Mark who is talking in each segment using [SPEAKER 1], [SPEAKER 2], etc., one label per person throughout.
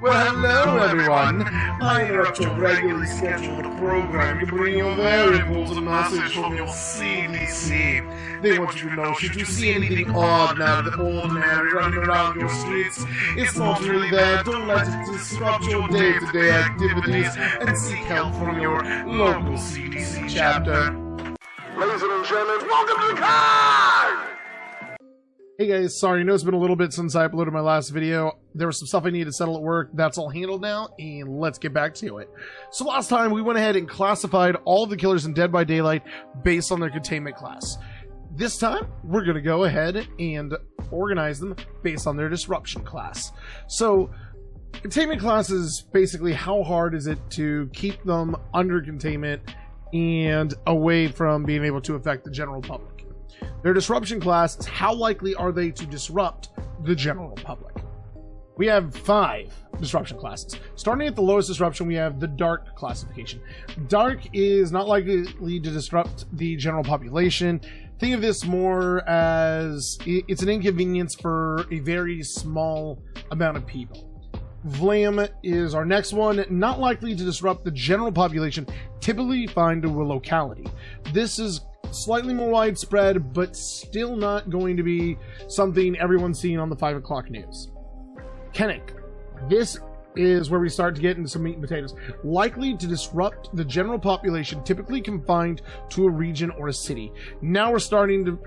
[SPEAKER 1] Well, hello everyone. I interrupt your regularly scheduled program to bring you a very important message from your CDC. They want you to know, should you see anything odd now the ordinary running around your streets, it's not really there. Don't let it disrupt your day-to-day activities, and seek help from your local CDC chapter.
[SPEAKER 2] Ladies and gentlemen, welcome to the car!
[SPEAKER 1] Hey guys, sorry, I know it's been a little bit since I uploaded my last video. There was some stuff I needed to settle at work. That's all handled now, and let's get back to it. So last time, we went ahead and classified all of the killers in Dead by Daylight based on their containment class. This time, we're going to go ahead and organize them based on their disruption class. So, containment class is basically how hard is it to keep them under containment and away from being able to affect the general public. Their disruption class is how likely are they to disrupt the general public. We have 5 disruption classes. Starting at the lowest disruption, we have the dark classification. Dark is not likely to disrupt the general population. Think of this more as it's an inconvenience for a very small amount of people. Vlam is our next one, not likely to disrupt the general population, typically confined to a locality. This is slightly more widespread, but still not going to be something everyone's seeing on the 5 o'clock news. Kennick. This is where we start to get into some meat and potatoes. Likely to disrupt the general population, typically confined to a region or a city. Now we're starting to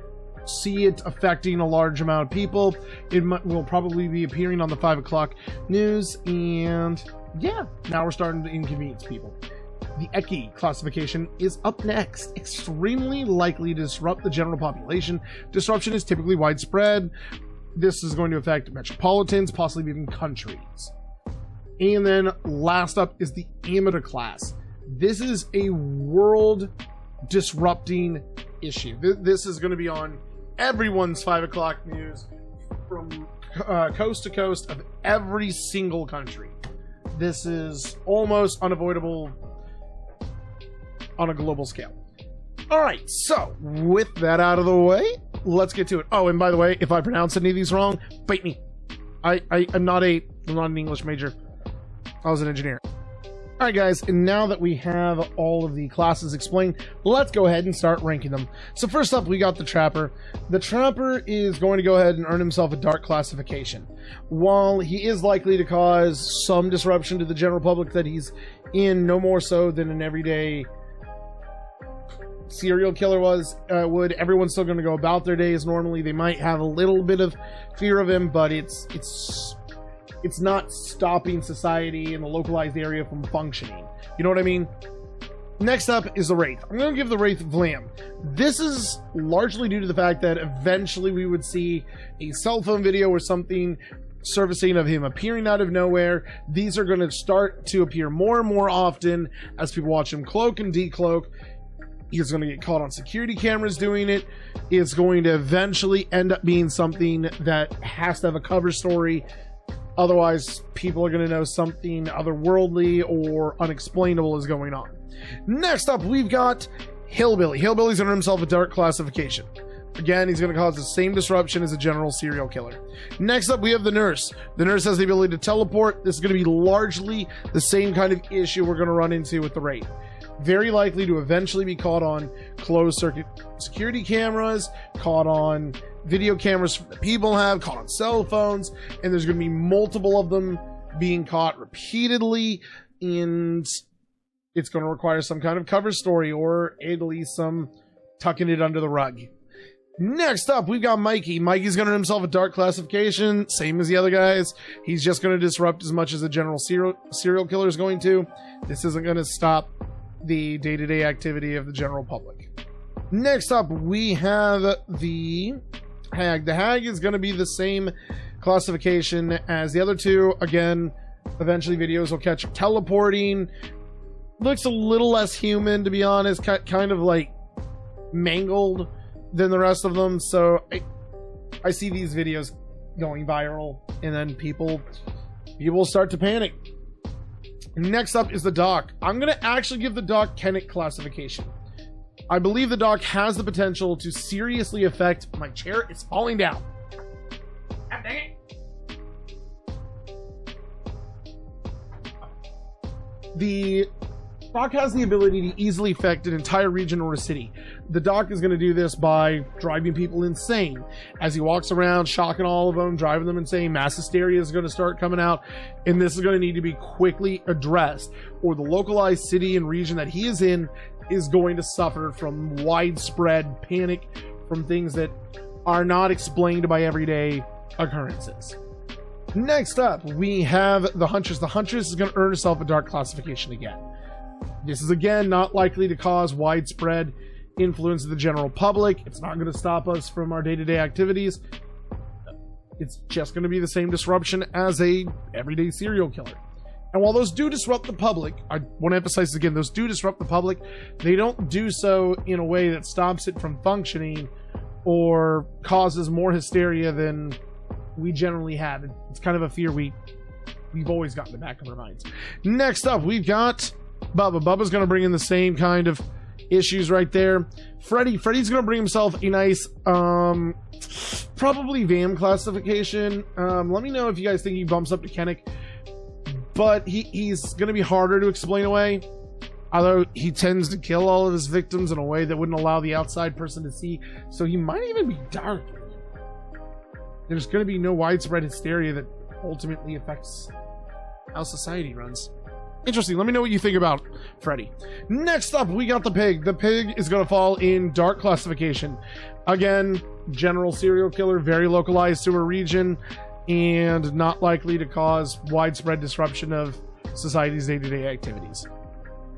[SPEAKER 1] see it affecting a large amount of people. It will probably be appearing on the 5 o'clock news, and yeah, now we're starting to inconvenience people. The Eki classification is up next. Extremely likely to disrupt the general population. Disruption is typically widespread. This is going to affect metropolitans, possibly even countries. And then last up is the Amida class. This is a world disrupting issue. This is going to be on everyone's 5 o'clock news from coast to coast of every single country. This is almost unavoidable on a global scale. Alright, so with that out of the way, let's get to it. Oh, and by the way, if I pronounce any of these wrong, bite me. I'm not an English major. I was an engineer. Alright guys, and now that we have all of the classes explained, let's go ahead and start ranking them. So first up, we got the Trapper. The Trapper is going to go ahead and earn himself a dark classification. While he is likely to cause some disruption to the general public that he's in, no more so than an everyday serial killer would, everyone's still going to go about their days normally. They might have a little bit of fear of him, but it's not stopping society in the localized area from functioning. You know what I mean? Next up is the Wraith. I'm going to give the Wraith Vlam. This is largely due to the fact that eventually we would see a cell phone video or something surfacing of him appearing out of nowhere. These are going to start to appear more and more often as people watch him cloak and decloak. He's going to get caught on security cameras doing it. It's going to eventually end up being something that has to have a cover story. Otherwise, people are going to know something otherworldly or unexplainable is going on. Next up, we've got Hillbilly. Hillbilly's earned himself a dark classification. Again, he's going to cause the same disruption as a general serial killer. Next up, we have the Nurse. The Nurse has the ability to teleport. This is going to be largely the same kind of issue we're going to run into with the Wraith. Very likely to eventually be caught on closed circuit security cameras, caught on video cameras that people have, caught on cell phones, and there's going to be multiple of them being caught repeatedly, and it's going to require some kind of cover story or at least some tucking it under the rug. Next up, we've got Mikey. Mikey's going to earn himself a dark classification, same as the other guys. He's just going to disrupt as much as a general serial killer is going to. This isn't going to stop the day-to-day activity of the general public. Next up, we have the Hag. The Hag is going to be the same classification as the other two. Again, eventually videos will catch him teleporting. Looks a little less human, to be honest, kind of like mangled than the rest of them. So I see these videos going viral, and then people start to panic. Next up is the Doc. I'm going to actually give the Doc Kennick classification. I believe the Doc has the potential to seriously affect my chair. It's falling down. God dang it. The doc has the ability to easily affect an entire region or a city. The doc is going to do this by driving people insane. As he walks around, shocking all of them, driving them insane, mass hysteria is going to start coming out, and this is going to need to be quickly addressed, or the localized city and region that he is in is going to suffer from widespread panic from things that are not explained by everyday occurrences. Next up, we have the Huntress. The Huntress is going to earn herself a dark classification again. This is again not likely to cause widespread influence of the general public. It's not going to stop us from our day-to-day activities. It's just going to be the same disruption as a everyday serial killer. And while those do disrupt the public, I want to emphasize again, those do disrupt the public. They don't do so in a way that stops it from functioning or causes more hysteria than we generally have. It's kind of a fear we've always got in the back of our minds. Next up, we've got Bubba. Bubba's going to bring in the same kind of issues right there. Freddy's going to bring himself a nice, probably VAM classification. Let me know if you guys think he bumps up to Kennick. But he's going to be harder to explain away. Although he tends to kill all of his victims in a way that wouldn't allow the outside person to see. So he might even be dark. There's going to be no widespread hysteria that ultimately affects how society runs. Interesting. Let me know what you think about Freddy. Next up, we got the Pig. The Pig is going to fall in dark classification. Again, general serial killer, very localized to a region, and not likely to cause widespread disruption of society's day-to-day activities.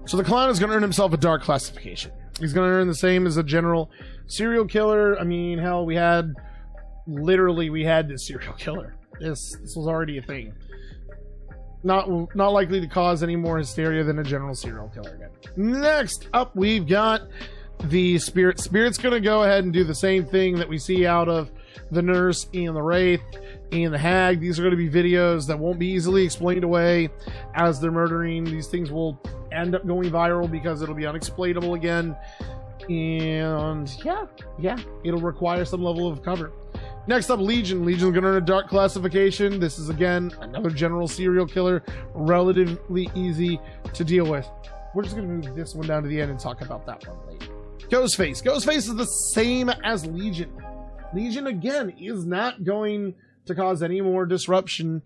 [SPEAKER 1] So the Clown is going to earn himself a dark classification. He's going to earn the same as a general serial killer. I mean, hell, we had this serial killer. This was already a thing. Not likely to cause any more hysteria than a general serial killer again. Next up, we've got the Spirit. Spirit's going to go ahead and do the same thing that we see out of the Nurse and the Wraith and the Hag. These are going to be videos that won't be easily explained away as they're murdering. These things will end up going viral because it'll be unexplainable again. And yeah, it'll require some level of cover. Next up, Legion. Legion's going to earn a dark classification. This is, again, another general serial killer. Relatively easy to deal with. We're just going to move this one down to the end and talk about that one later. Ghostface. Ghostface is the same as Legion. Legion, again, is not going to cause any more disruption.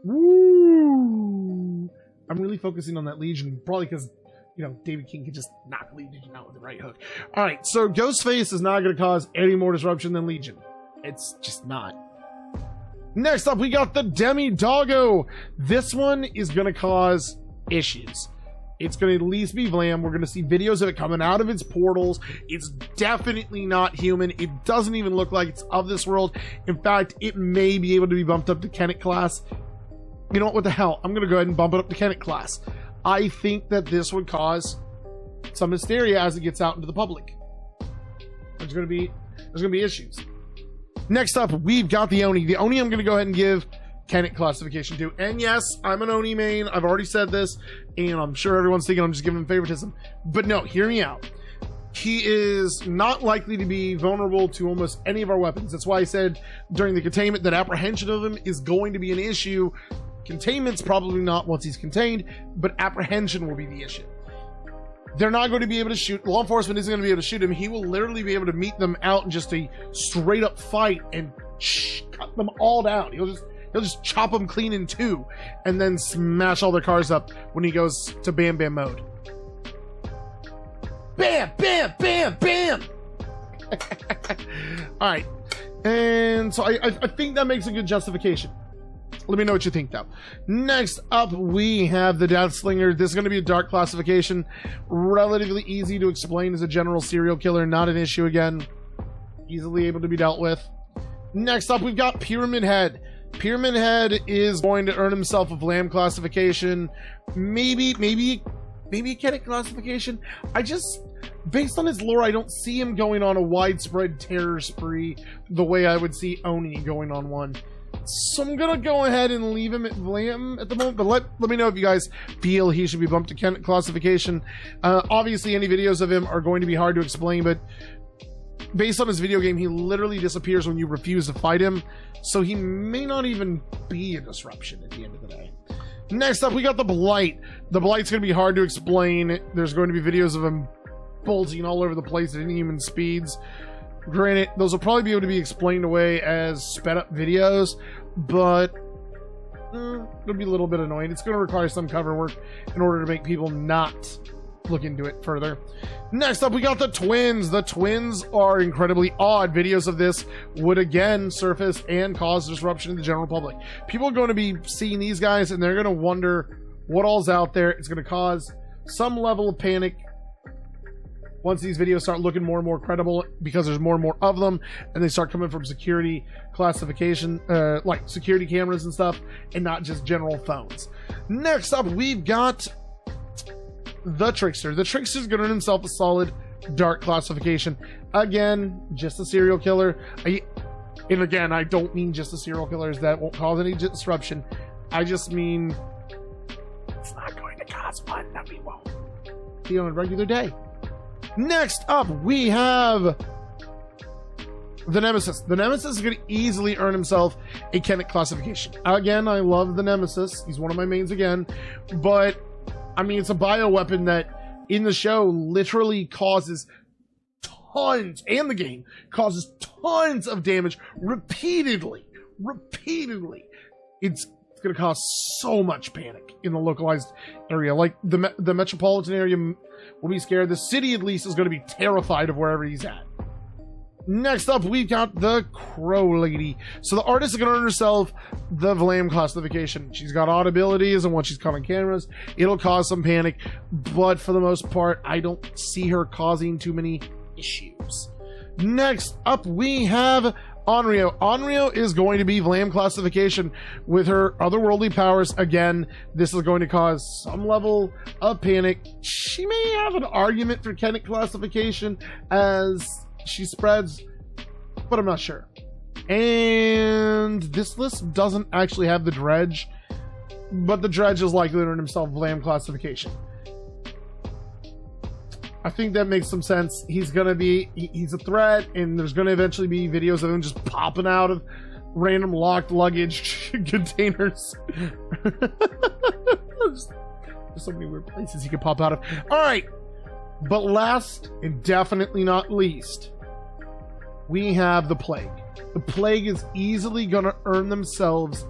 [SPEAKER 1] Woo! I'm really focusing on that Legion, probably because, you know, David King could just knock Legion out with the right hook. Alright, so Ghostface is not going to cause any more disruption than Legion. It's just not. Next up, we got the Demi-Doggo. This one is going to cause issues. It's going to at least be Vlam. We're going to see videos of it coming out of its portals. It's definitely not human. It doesn't even look like it's of this world. In fact, it may be able to be bumped up to Kennick class. You know what the hell? I'm going to go ahead and bump it up to Kennick class. I think that this would cause some hysteria as it gets out into the public. There's going to be issues. Next up, we've got the Oni. The Oni I'm going to go ahead and give Kennick classification to. And yes, I'm an Oni main. I've already said this, and I'm sure everyone's thinking I'm just giving him favoritism. But no, hear me out. He is not likely to be vulnerable to almost any of our weapons. That's why I said during the containment that apprehension of him is going to be an issue. Containment's probably not once he's contained, but apprehension will be the issue. They're not going to be able to shoot. Law enforcement isn't going to be able to shoot him. He will literally be able to meet them out in just a straight up fight and cut them all down. He'll just chop them clean in two and then smash all their cars up when he goes to Bam Bam mode. Bam, bam, bam, bam. All right. And so I think that makes a good justification. Let me know what you think, though. Next up, we have the Death Slinger. This is going to be a dark classification. Relatively easy to explain as a general serial killer. Not an issue again. Easily able to be dealt with. Next up, we've got Pyramid Head. Pyramid Head is going to earn himself a Vlam classification. Maybe a Kennick classification. Based on his lore, I don't see him going on a widespread terror spree the way I would see Oni going on one. So I'm gonna go ahead and leave him at Vlam at the moment, but let me know if you guys feel he should be bumped to Kennick classification. Obviously, any videos of him are going to be hard to explain, but based on his video game, he literally disappears when you refuse to fight him, so he may not even be a disruption at the end of the day. Next up, we got the Blight. The Blight's going to be hard to explain. There's going to be videos of him bulging all over the place at inhuman speeds. Granted, those will probably be able to be explained away as sped up videos, but it'll be a little bit annoying. It's going to require some cover work in order to make people not look into it further. Next up, we got the Twins. The Twins are incredibly odd. Videos of this would again surface and cause disruption in the general public. People are going to be seeing these guys and they're going to wonder what all's out there. It's going to cause some level of panic once these videos start looking more and more credible, because there's more and more of them, and they start coming from security classification, like security cameras and stuff, and not just general phones. Next up, we've got the Trickster. The Trickster's going to earn himself a solid dark classification. Again, just a serial killer. And again, I don't mean just the serial killers that won't cause any disruption. I just mean it's not going to cause one that we won't see on a regular day. Next up, we have the Nemesis. The Nemesis is going to easily earn himself a Kennet classification. Again, I love the Nemesis. He's one of my mains again. But, I mean, it's a bioweapon that in the show literally causes tons, and the game causes tons of damage repeatedly. It's going to cause so much panic in the localized area. Like, the metropolitan area will be scared. The city, at least, is going to be terrified of wherever he's at. Next up, we've got the Crow Lady. So the artist is going to earn herself the Vlam classification. She's got odd abilities, and once she's caught on cameras, it'll cause some panic. But for the most part, I don't see her causing too many issues. Next up, we have Onryo. Onryo is going to be Vlam classification with her otherworldly powers. Again, this is going to cause some level of panic. She may have an argument for Kennet classification as she spreads, but I'm not sure. And this list doesn't actually have the Dredge, but the Dredge is likely to earn himself Vlam classification. I think that makes some sense. He's a threat, and there's gonna eventually be videos of him just popping out of random locked luggage containers. There's so many weird places he could pop out of. All right, but last and definitely not least, we have the Plague. The Plague is easily gonna earn themselves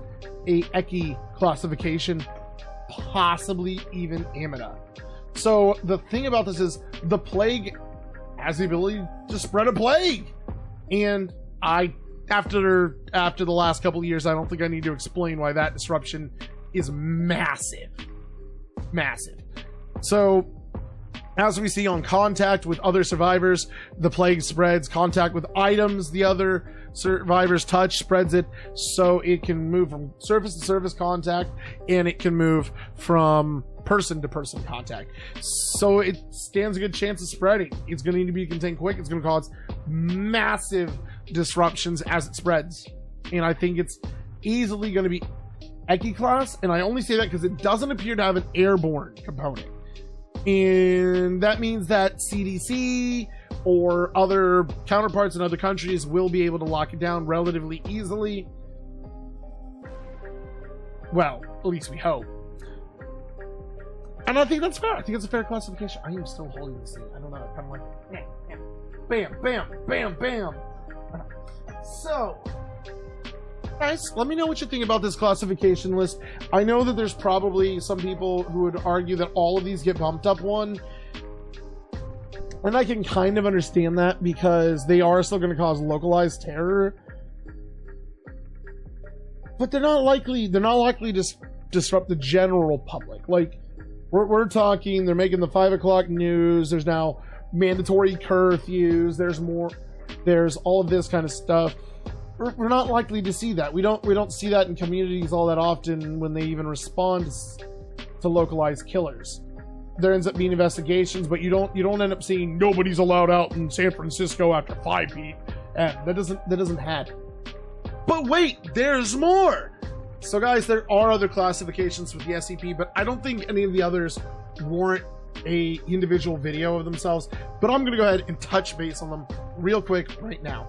[SPEAKER 1] a Eki classification, possibly even Amida. So the thing about this is the Plague has the ability to spread a plague, and after the last couple of years, I don't think I need to explain why that disruption is massive. So as we see on contact with other survivors, the Plague spreads. Contact with items the other survivors touch spreads it, so it can move from surface to surface contact, and it can move from person to person contact. So it stands a good chance of spreading. It's going to need to be contained quick. It's going to cause massive disruptions as it spreads. And I think it's easily going to be Eki class, and I only say that because it doesn't appear to have an airborne component. And that means that CDC or other counterparts in other countries will be able to lock it down relatively easily. Well, at least we hope. And I think that's fair. I think it's a fair classification. I am still holding this thing. I don't know. I'm kind of like, bam, bam, bam, bam. So, guys, let me know what you think about this classification list. I know that there's probably some people who would argue that all of these get bumped up one. And I can kind of understand that because they are still going to cause localized terror. But they're not likely to disrupt the general public. Like, we're talking, they're making the 5 o'clock news. There's now mandatory curfews. There's all of this kind of stuff. We're not likely to see that. We don't see that in communities all that often when they even respond to localized killers. There ends up being investigations, but you don't end up seeing nobody's allowed out in San Francisco after 5 p.m. That doesn't happen. But wait, there's more. So guys, there are other classifications with the SCP, but I don't think any of the others warrant a individual video of themselves. But I'm gonna go ahead and touch base on them real quick right now.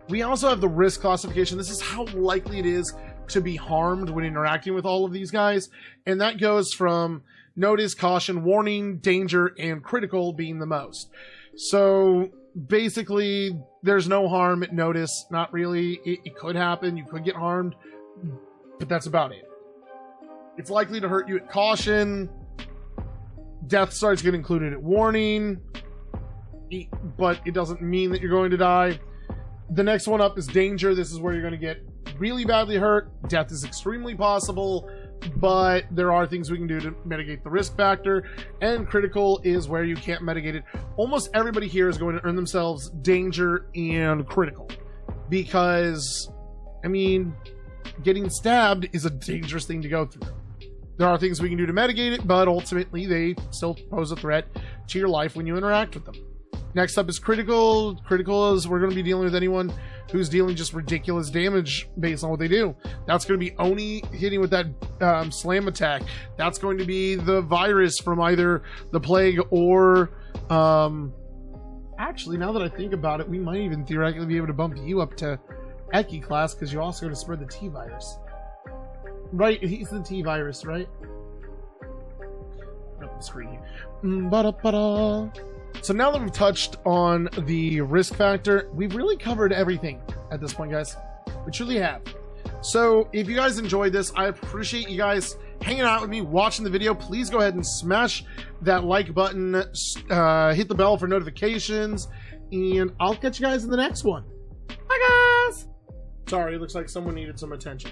[SPEAKER 1] We also have the risk classification. This is how likely it is to be harmed when interacting with all of these guys, and that goes from notice, caution, warning, danger, and critical being the most. So basically, there's no harm at notice. Not really. It could happen. You could get harmed, but that's about it. It's likely to hurt you at caution. Death starts getting included at warning, but it doesn't mean that you're going to die. The next one up is danger. This is where you're going to get really badly hurt. Death is extremely possible, but there are things we can do to mitigate the risk factor. And critical is where you can't mitigate it. Almost everybody here is going to earn themselves danger and critical, because, I mean, getting stabbed is a dangerous thing to go through. There are things we can do to mitigate it, but ultimately they still pose a threat to your life when you interact with them. Next up is critical. Critical is we're going to be dealing with anyone who's dealing just ridiculous damage based on what they do. That's going to be Oni hitting with that slam attack. That's going to be the virus from either the plague or... actually, now that I think about it, we might even theoretically be able to bump you up to Eki class, because you're also going to spread the T virus. Right, he's the T virus, right? Up the screen here. So now that we've touched on the risk factor, we've really covered everything at this point, guys. We truly have. So if you guys enjoyed this, I appreciate you guys hanging out with me, watching the video. Please go ahead and smash that like button, hit the bell for notifications, and I'll catch you guys in the next one. Bye, guys! Sorry, it looks like someone needed some attention.